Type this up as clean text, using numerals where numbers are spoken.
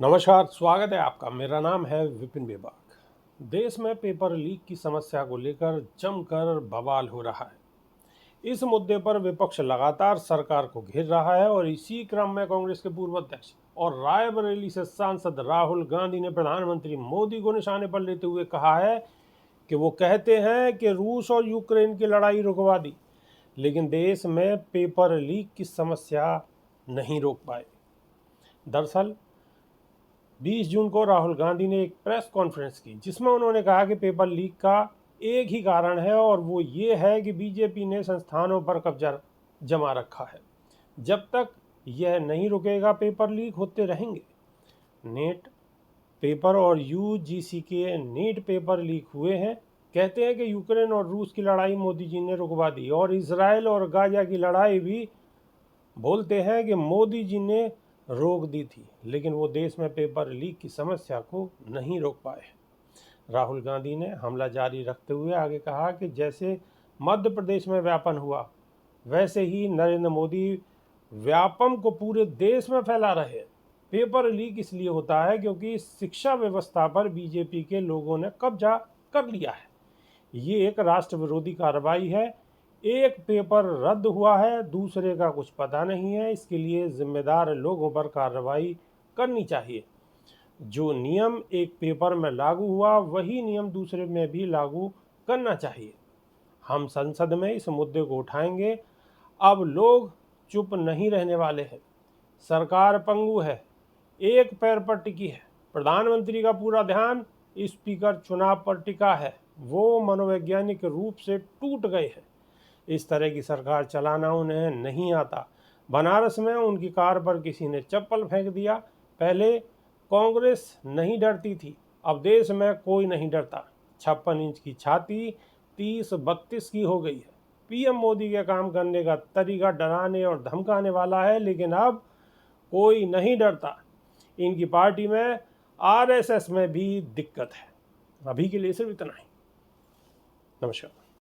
नमस्कार, स्वागत है आपका। मेरा नाम है विपिन बेबाक। देश में पेपर लीक की समस्या को लेकर जमकर बवाल हो रहा है। इस मुद्दे पर विपक्ष लगातार सरकार को घेर रहा है और इसी क्रम में कांग्रेस के पूर्व अध्यक्ष और रायबरेली से सांसद राहुल गांधी ने प्रधानमंत्री मोदी को निशाने पर लेते हुए कहा है कि वो कहते हैं कि रूस और यूक्रेन की लड़ाई रुकवा दी, लेकिन देश में पेपर लीक की समस्या नहीं रोक पाए। दरअसल 20 जून को राहुल गांधी ने एक प्रेस कॉन्फ्रेंस की, जिसमें उन्होंने कहा कि पेपर लीक का एक ही कारण है और वो ये है कि बीजेपी ने संस्थानों पर कब्जा जमा रखा है। जब तक यह नहीं रुकेगा पेपर लीक होते रहेंगे। नेट पेपर और यूजीसी के नीट पेपर लीक हुए हैं। कहते हैं कि यूक्रेन और रूस की लड़ाई मोदी जी ने रुकवा दी और इसराइल और गाजा की लड़ाई भी बोलते हैं कि मोदी जी ने रोक दी थी, लेकिन वो देश में पेपर लीक की समस्या को नहीं रोक पाए। राहुल गांधी ने हमला जारी रखते हुए आगे कहा कि जैसे मध्य प्रदेश में व्यापन हुआ, वैसे ही नरेंद्र मोदी व्यापम को पूरे देश में फैला रहे हैं। पेपर लीक इसलिए होता है क्योंकि शिक्षा व्यवस्था पर बीजेपी के लोगों ने कब्जा कर लिया है। ये एक राष्ट्र विरोधी कार्रवाई है। एक पेपर रद्द हुआ है, दूसरे का कुछ पता नहीं है। इसके लिए जिम्मेदार लोगों पर कार्रवाई करनी चाहिए। जो नियम एक पेपर में लागू हुआ, वही नियम दूसरे में भी लागू करना चाहिए। हम संसद में इस मुद्दे को उठाएंगे। अब लोग चुप नहीं रहने वाले हैं। सरकार पंगु है, एक पैर पर टिकी है। प्रधानमंत्री का पूरा ध्यान स्पीकर चुनाव पर टिका है। वो मनोवैज्ञानिक रूप से टूट गए हैं। इस तरह की सरकार चलाना उन्हें नहीं आता। बनारस में उनकी कार पर किसी ने चप्पल फेंक दिया। पहले कांग्रेस नहीं डरती थी, अब देश में कोई नहीं डरता। 56 इंच की छाती 30-32 की हो गई है। पीएम मोदी के काम करने का तरीका डराने और धमकाने वाला है, लेकिन अब कोई नहीं डरता। इनकी पार्टी में आरएसएस में भी दिक्कत है। अभी के लिए सिर्फ इतना ही। नमस्कार।